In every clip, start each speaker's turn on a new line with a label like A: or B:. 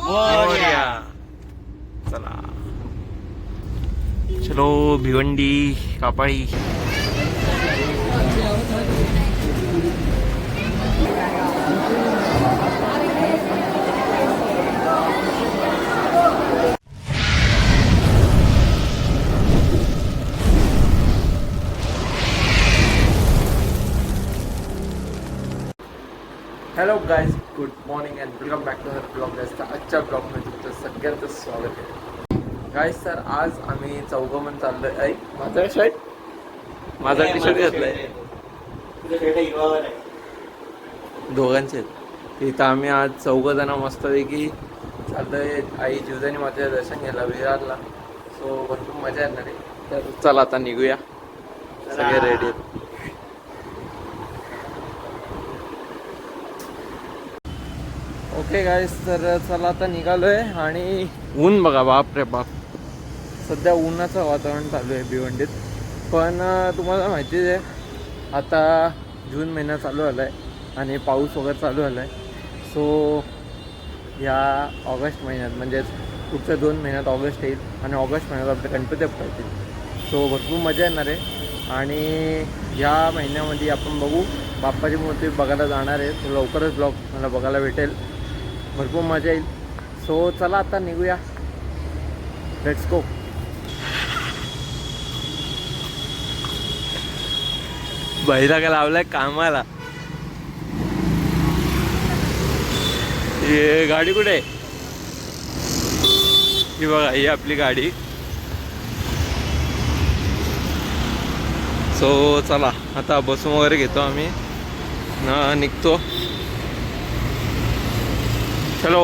A: मोरया। चला चलो भिवंडी कापाळी। Hello guys, good morning and welcome back to our blog. आजच्या ब्लॉगमध्ये तुमचं सगळ्यांचं स्वागत आहे. गाईज सर, आज आम्ही चौघं चाललोय. ऐक माझा शर्ट, माझा टी शर्ट घेतलाय दोघांचे. इथं आम्ही आज चौघं जण मस्तपैकी चाललोय आई जिवदानी मातेचं दर्शन घ्यायला विरारला. सो भरपूर मजा येणार आहे. तर चला आता निघूया, सगळे रेडी आहेत. ओके गाईस, तर चला आता निघालोय. आणि ऊन बघा, बाप रे बाप, सध्या उन्हाचं वातावरण चालू आहे भिवंडीत. पण तुम्हाला माहितीच आहे आता जून महिना चालू झाला आहे आणि पाऊस वगैरे चालू झाला आहे. सो या ऑगस्ट महिन्यात म्हणजेच पुढच्या 2 महिन्यात ऑगस्ट येईल आणि ऑगस्ट महिन्यात आपले गणपती बाप्पा येतील. सो भरपूर मजा येणार आहे. आणि या महिन्यामध्ये आपण बघू बाप्पाची मूर्ती बघायला जाणार आहे. तो लवकरच ब्लॉग मला बघायला भेटेल, भरपूर मजा येईल. सो चला आता निघूया, लेट्स गो. बैला का लावलाय कामाला. ये गाडी कुठे आहे? ही बघा, ही आपली गाडी. सो चला आता बसून वगैरे घेतो आम्ही, निघतो. चलो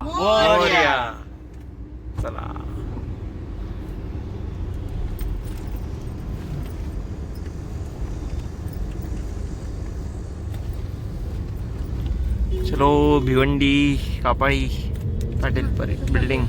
A: मोरया. चला चलो भिवंडी कापाळी पाटील बिल्डिंग.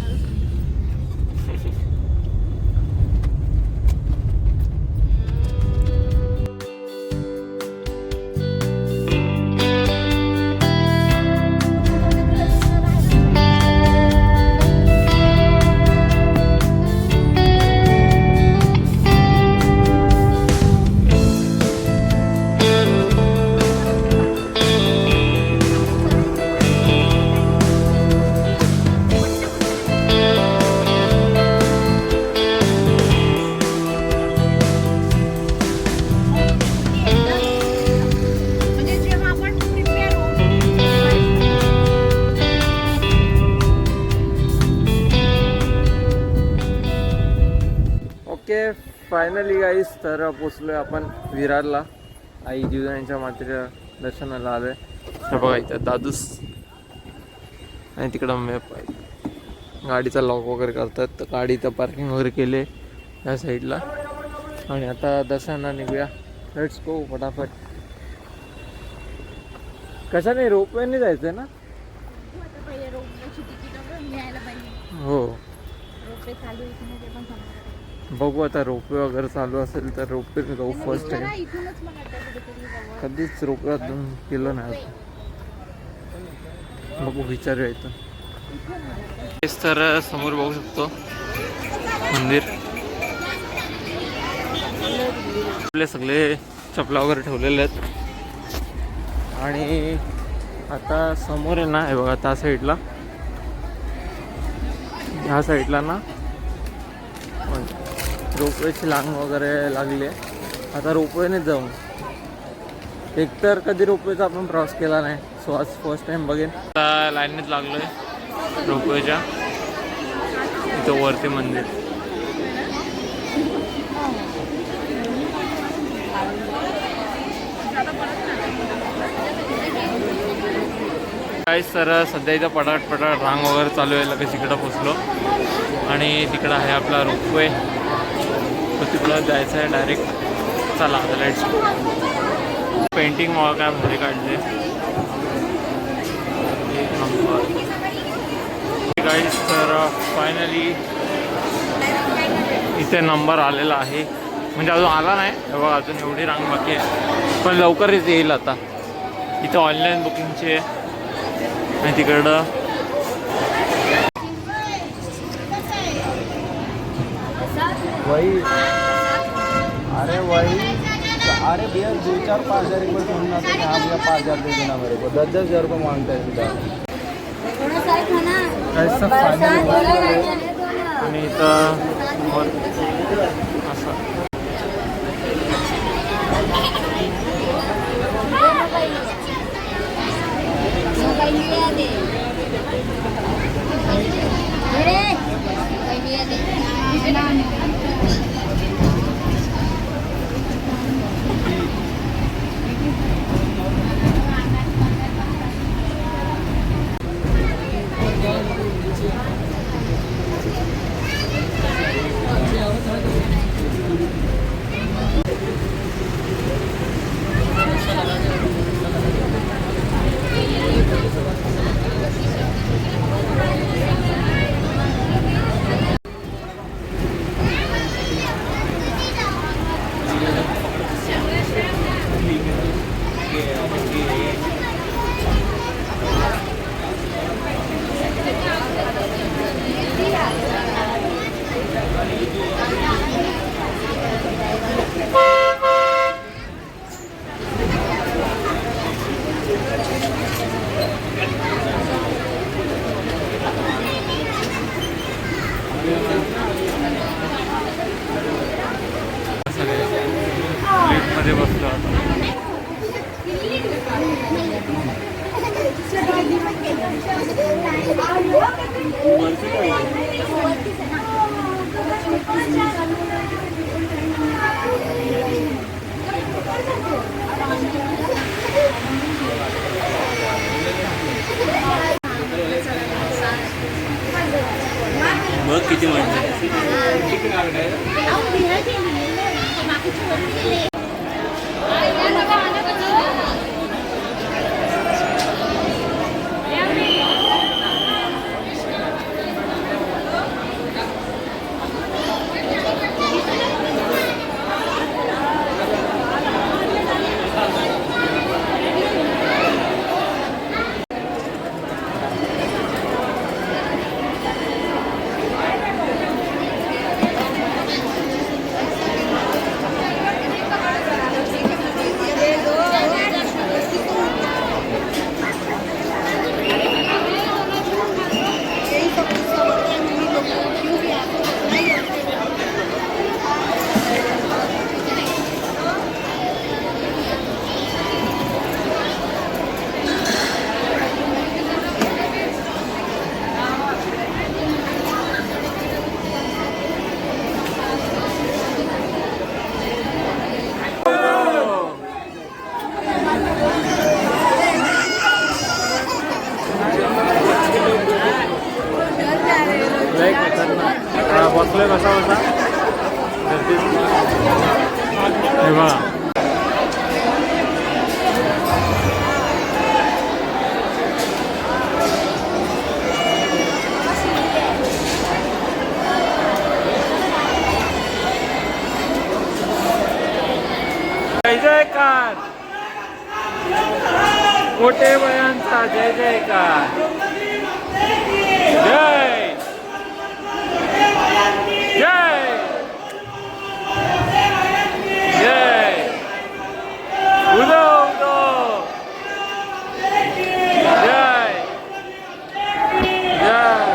A: फायनली गाईस, तर पोचलोय आपण विरारला. आई जिवदानीच्या मातेच्या दर्शनाला आलोय. तर बघा इथं दादूस आणि तिकडं मॅप आहे. गाडीचा लॉक वगैरे करतात, तर गाडीचं पार्किंग वगैरे केले या साईडला. आणि आता दर्शनाला निघूया, लेट्स गो फटाफट. कशाने, रोपवेने जायचं ना? हो, बघू आता रोपवे वगैरे चालू असेल तर रोपवे जाऊ फर्स्ट टाइम. कधीच रोपवे केलं नाही, बघू विचारूया इथं. तर समोर बघू शकतो मंदिर. आपले सगळे चपला वगैरे ठेवलेले आहेत. आणि आता समोर आहे ना, हे बघा त्या साईडला, ह्या साईडला ना रोपवेची लांग वगैरे लागली आहे. आता रोपवेनेच जाऊ. एकतर कधी रोपवेचा आपण क्रॉस केला नाही, सो आज फर्स्ट टाइम बघेन. आता लाईनीत लागलो आहे रोपवेच्या. इथं वरती मंदिर. काहीच तर सध्या इथं पटाट रांग वगैरे चालू आहे. लगेच इकडं पोचलो आणि तिकडं आहे आपला रोपवे. तो तिकडं जायचं आहे डायरेक्ट. चला आता लेट्स गो. पेंटिंग वगैरे काय भारी काढले, एक नंबर. गाईस, तर फायनली इथे नंबर आलेला आहे. म्हणजे अजून आला नाही, बघा अजून एवढी रांग बाकी आहे, पण लवकरच येईल. आता इथं ऑनलाईन बुकिंगची आहे. आणि तिकडं
B: वही अरे वही अरे भैया 2-4-5 हज़ार रुपये छोड़ना तो हाँ भैया 5 हज़ार दे देना मेरे को 10-10 हज़ार रुपये मांगता है सीधा
A: ऐसा फायनल आणि इथं असं मध्ये बसलो आता. बघ किती मजा. बसलोय कसा बसा हे बघा. जय जयकार मोठे बयांचा जय जयकार. जय जय जय उदो उदो जय जय.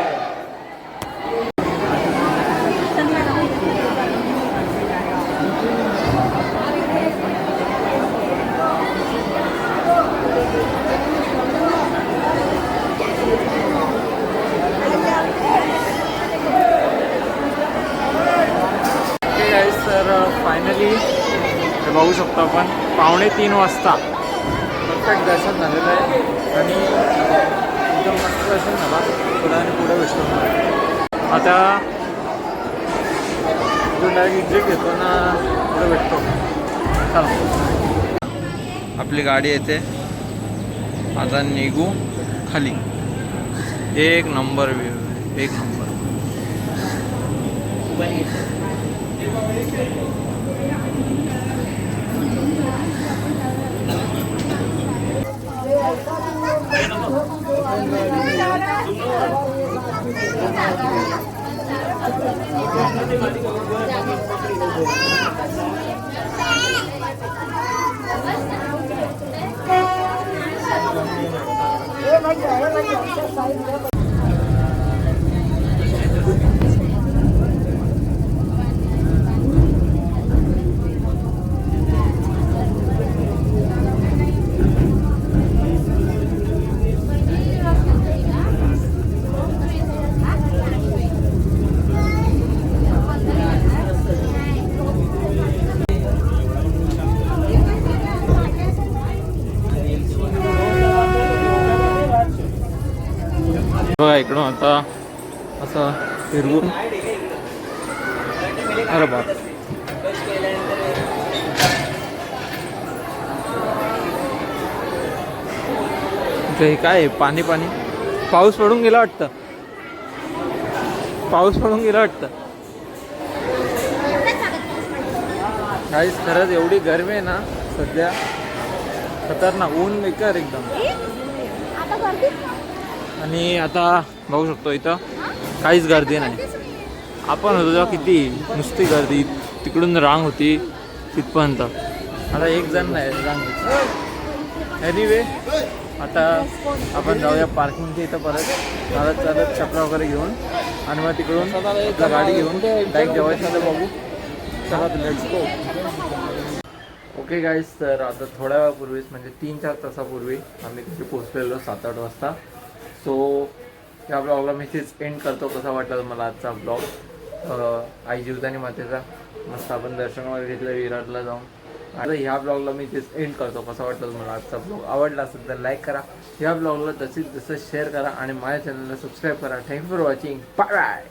A: तर फायनली हे बघू शकतो आपण 2:45 वाजता परफेक्ट दर्शन झालेलं आहे आणि एकदम मस्त दर्शन झाला. पुढे भेटतो आता जो डायरेक्ट एक्झिट घेतो ना पुढे भेटतो. चला आपली गाडी येते आता निघू खाली. एक नंबर व्ह्यू आहे, एक नंबर. बघा इकडून आता असं फिरवून, अरे बाप, हे काय आहे? पाणी पाणी, पाऊस पडून गेला वाटतं, पाऊस पडून गेला वाटतं. काहीच खरंच एवढी गरमी आहे ना सध्या, खतरनाक, ऊन बेकार एकदम. आणि आता बघू शकतो इथं काहीच गर्दी नाही. आपण होतो तेव्हा किती नुसती गर्दी, तिकडून रांग होती तिथपर्यंत, आता एक जण नाही रांग. एनिवे आता आपण जाऊया पार्किंगच्या इथं परत, चालत चालत चपला वगैरे घेऊन, आणि मग तिकडून आपला गाडी घेऊन डायरेक्ट जेवायचं तर बघू. चला लेट्स गो. ओके गाईज, तर आता थोड्या वेळापूर्वीच म्हणजे 3-4 तासापूर्वी आम्ही तिथे पोहोचलेलो 7-8 वाजता. सो या ब्लॉगला मी इथेच एंड करतो. कसा वाटला मला आजचा ब्लॉग, आई जीवदानी मातेचा. मस्त आपण दर्शन वगैरे घेतलं विरारला जाऊन. आता ह्या ब्लॉगला मी इथेच एंड करतो. कसा वाटला तुम्हाला आजचा ब्लॉग, आवडला असेल तर लाईक करा, ह्या ब्लॉगला तसं शेअर करा, आणि माझ्या चॅनलला सबस्क्राईब करा. Thank you for watching, bye bye.